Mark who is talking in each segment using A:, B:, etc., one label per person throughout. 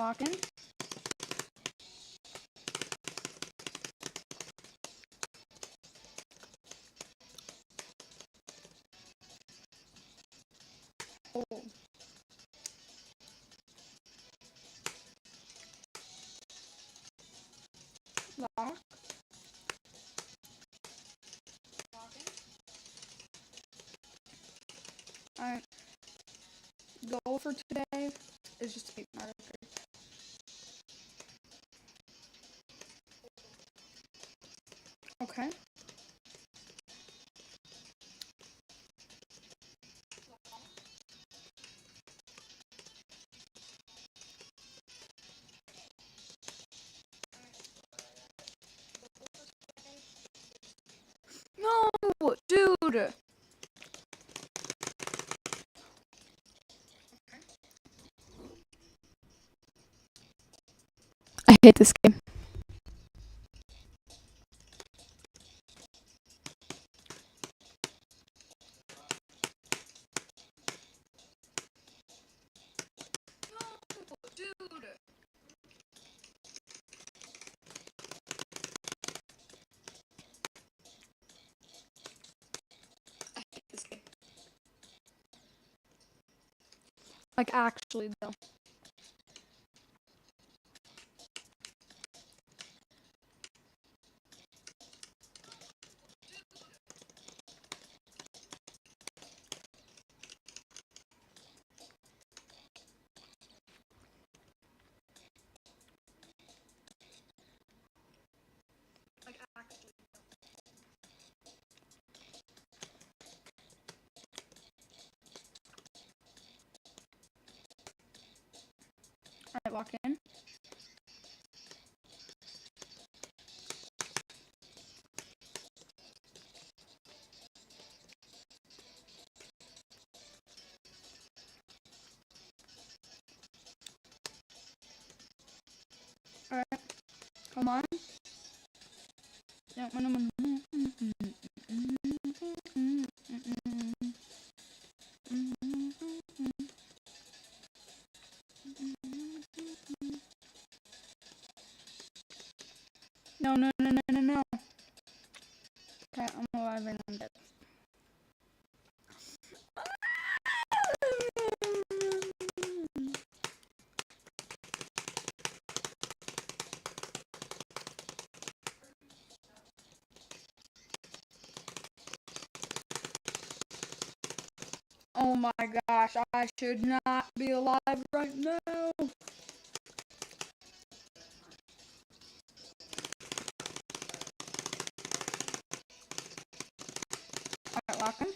A: walk in. Oh. Lock. Alright. Goal for today is just to beat my record. Okay. No, dude. I hate this game. Dude. I hate this game. Like, actually, though. Like, actually. Alright, walk in. Alright, come on. No, no, no, no, no, no. Okay, I'm alive and I'm dead. Oh my gosh, I should not be alive right now. Alright, walk in.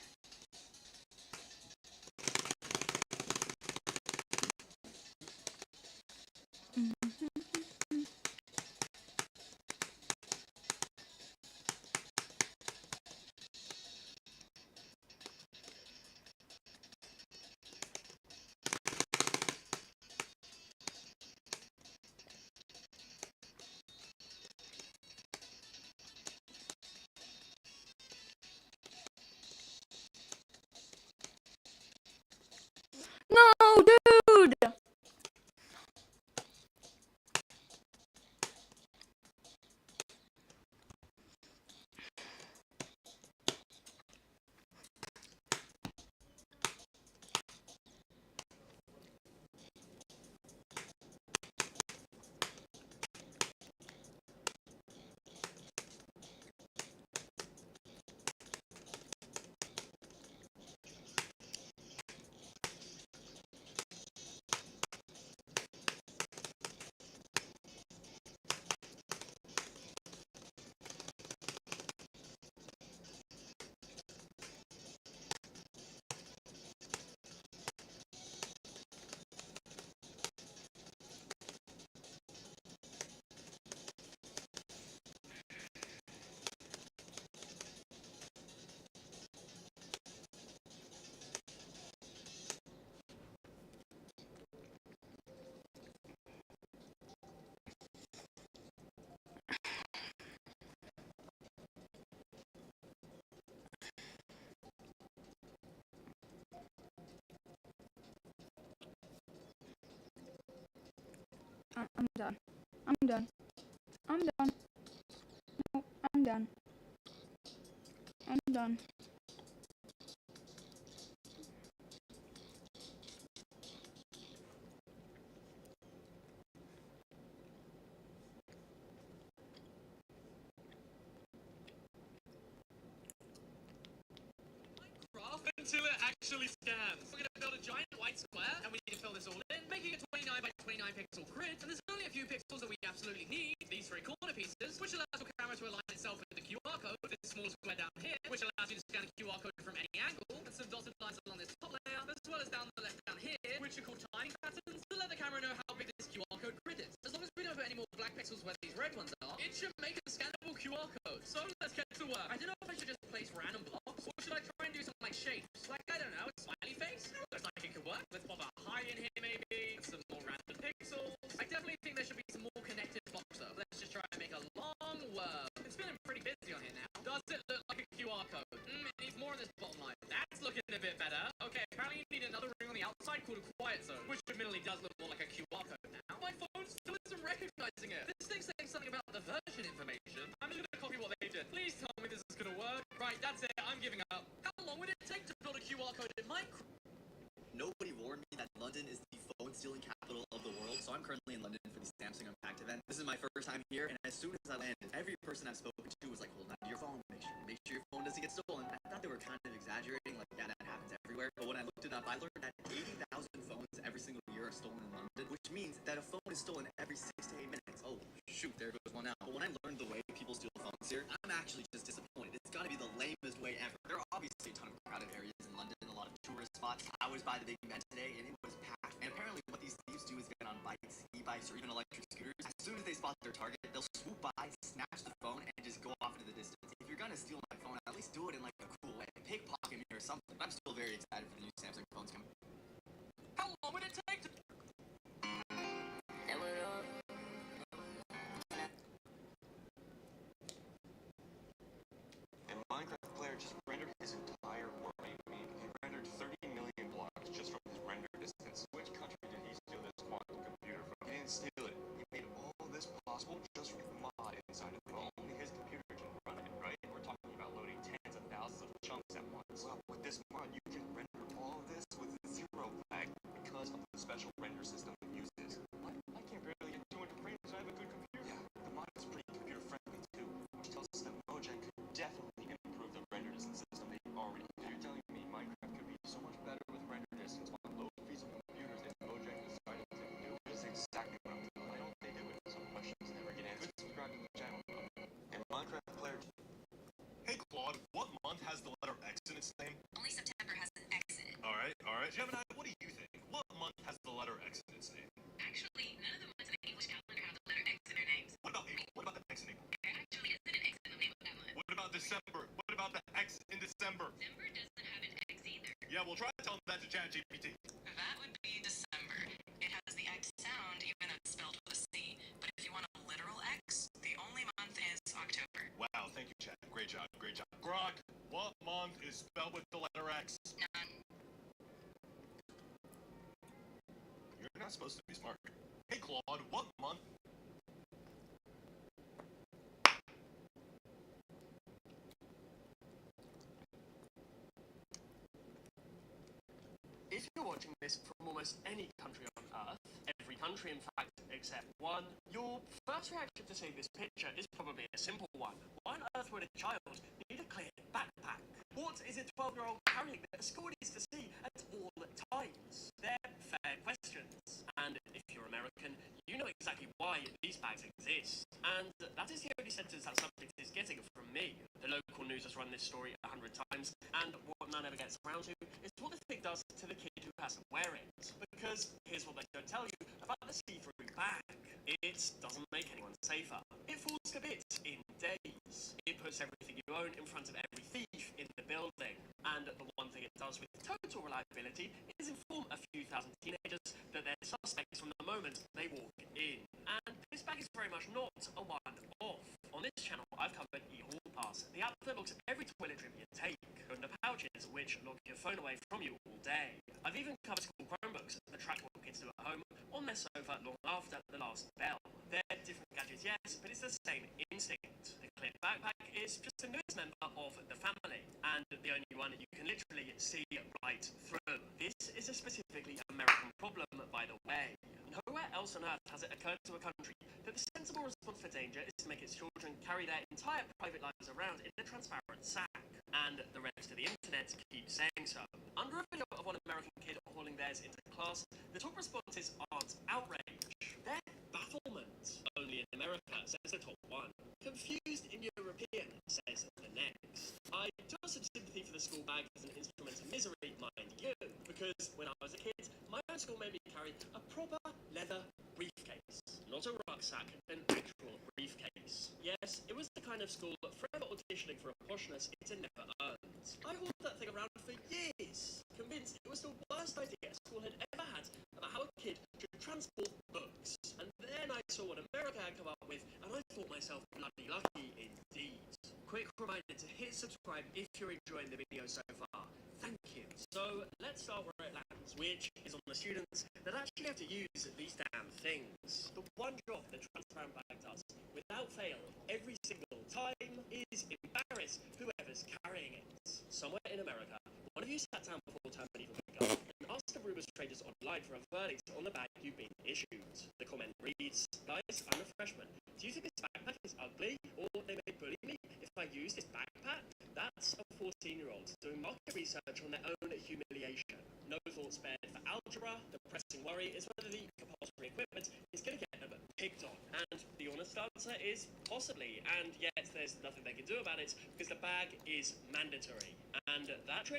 A: I'm done. I'm done. I'm done. No, I'm done. I'm done.
B: Until it actually scans. We're going to build a giant white square, and we need to fill this all in, making a 29 by 29 pixel grid. And there's only a few pixels that we absolutely need. These 3 corner pieces, which allows your camera to align itself with the QR code. This small square down here, which allows you to scan a QR code from any angle. And some dotted lines along this top layer, as well as down the left down here, which are called timing patterns, to let the camera know how big this QR code grid is. As long as we don't put any more black pixels where these red ones are, it should make a scannable QR code. So let's get to work. I don't know if I should just place random blocks, or should I try and do something like shapes? Like, I don't know, a smiley face? Looks like it could work. Let's pop a high in here, maybe. Some more random pixels. I definitely think there should be some more connected blocks, though. Let's just try and make a long word. It's feeling pretty busy on here now. Does it look like a QR code? It needs more on this bottom line. That's looking a bit better. Okay, apparently you need another ring on the outside called a quiet zone, which admittedly does look more like a QR code now. My phone still isn't recognizing it. This thing's saying something about the version information. I'm just gonna copy what they did. Please tell me this is gonna work. Right, that's it. I'm giving up. How long would it take to build a QR code in Minecraft?
C: Nobody warned me that London is the phone stealing capital of the world, so I'm currently in London for the Samsung Unpacked event. This is my first time here, and as soon as I landed, every person I've spoken to was like, hold on to your phone, make sure your phone doesn't get stolen. I thought they were kind of exaggerating, like, yeah, that happens everywhere. But when I looked it up, I learned that 80,000 phones every single year are stolen in London, which means that a phone is stolen every 6 to 8 minutes. Oh, shoot, there goes one out. But when I learned the way people steal phones here, I'm actually just disappointed. It's gotta be the lamest way ever. There are obviously a ton of crowded areas in London, a lot of tourist spots. I was by the Big Ben today, and it was packed. And apparently what these thieves do is get on bikes, e-bikes, or even electric scooters. As soon as they spot their target, they'll swoop by, snatch the phone, and just go off into the distance. If you're gonna steal my phone, at least do it in like a cool way. Pickpocket me or something. I'm still very excited for the new Samsung phones coming.
B: How long would it take to...
D: And Minecraft player just rendered his entire world. He rendered 30 million blocks just from his render distance. Which country did he steal this quantum computer from? He didn't steal it. He made all this possible just with mod inside of the phone. Only his computer can run it, right? We're talking about loading tens of thousands of chunks at once. Well, with this mod, you can render all of this with zero lag because of the special render system it uses. What? I can't barely get 200 frames. I have a good computer. Yeah, the mod is pretty computer friendly too, which tells us that Mojang could definitely improve the render distance system they already do. You're telling me Minecraft could be so much better with render distance on low feasible computers if Mojang decided to do it? This is exactly what I'm doing. Why don't they do it? Some questions never get answered. Subscribe to the channel. And Minecraft player.
E: Hey Claude, what month has the letter X in its name?
F: Only September has an X in it.
E: Alright. Gemini, what do you think? What month has the letter X in its name?
F: Actually, none of the months in the English calendar have the letter X in their names.
E: What about April? What about the X in April?
F: There actually isn't an X in the name of that month.
E: What about December? What about the X in December?
F: December doesn't have an X either.
E: Yeah, we'll try to tell them that to ChatGPT.
F: That would be December. It has the X sound, even though it's spelled with a C. But if you want a literal X, the only month is October.
E: Wow, thank you, Chat. Great job. Grok, what month is spelled with the letter X?
F: None.
E: You're not supposed to be smart. Hey Claude, what month?
G: If you're watching this from almost any country on Earth, every country in fact except one, your first reaction to seeing this picture is probably a simple one. Why on earth would a child need a clear backpack? What is a 12-year-old carrying that the school needs to see at all times? They're fair questions. And if you're American, you know exactly why these bags exist. And that is the only sentence that subject is getting from me. The local news has run this story 100 times, and what none ever gets around to is what the thing does to the kid who has to wear it. Because here's what they don't tell you about the see-through bag. It doesn't make anyone safer. It falls to bits in days. It puts everything you own in front of every thief in the building. And the one thing it does with total reliability is inform a few thousand teenagers that they're suspects from the moment they walk in. And this bag is very much not a one-off. On this channel, I've covered eHall Pass, the app that looks at every toilet trip you take, and the pouches which lock your phone away from you all day. I've even covered school Chromebooks that track what kids do at home on their sofa long after the last bell. They're different gadgets, yes, but it's the same instinct. The Clip backpack is just the newest member of the family, and the only one you can literally see right through. This is a specifically American problem, by the way. Nowhere else on Earth has it occurred to a country that the sensible response for danger is to make its children carry their entire private lives around in a transparent sack. And the rest of the internet keeps saying so. Under a video of one American kid hauling theirs into class, the top responses aren't outrage, they're bafflement. Only in America, says the top one. Confused in European, says the next. I do have some sympathy for the school bag as an instrument of misery, mind you, because when I was a kid, my own school made me carry a proper leather briefcase. Not a rucksack, an actual briefcase. Yes, it was the kind of school forever auditioning for a poshness it had never earned. I hauled that thing around for years, convinced it was the worst idea a school had ever had about how a kid should transport books. And then I saw what America had come up with, and I thought myself bloody lucky indeed. Quick reminder to hit subscribe if you're enjoying the video so far. Thank you. So let's start where it lands, which is on the students that actually have to use these damn things. The one job the transparent bag does, without fail, every single time, is embarrass whoever's carrying it. Somewhere in America, one of you sat down before time for legal pickup and asked the Rubus traders online for a verdict on the bag you've been issued. The comment reads, "Guys, I'm a freshman. Do you think this backpack is ugly, or they may bully me if I use this backpack?" That's a 14-year-old doing market research on their own humiliation. No thought spared for algebra. The pressing worry is whether the compulsory equipment is going to get them picked on. And the honest answer is possibly, and yet there's nothing they can do about it because the bag is mandatory. And that trade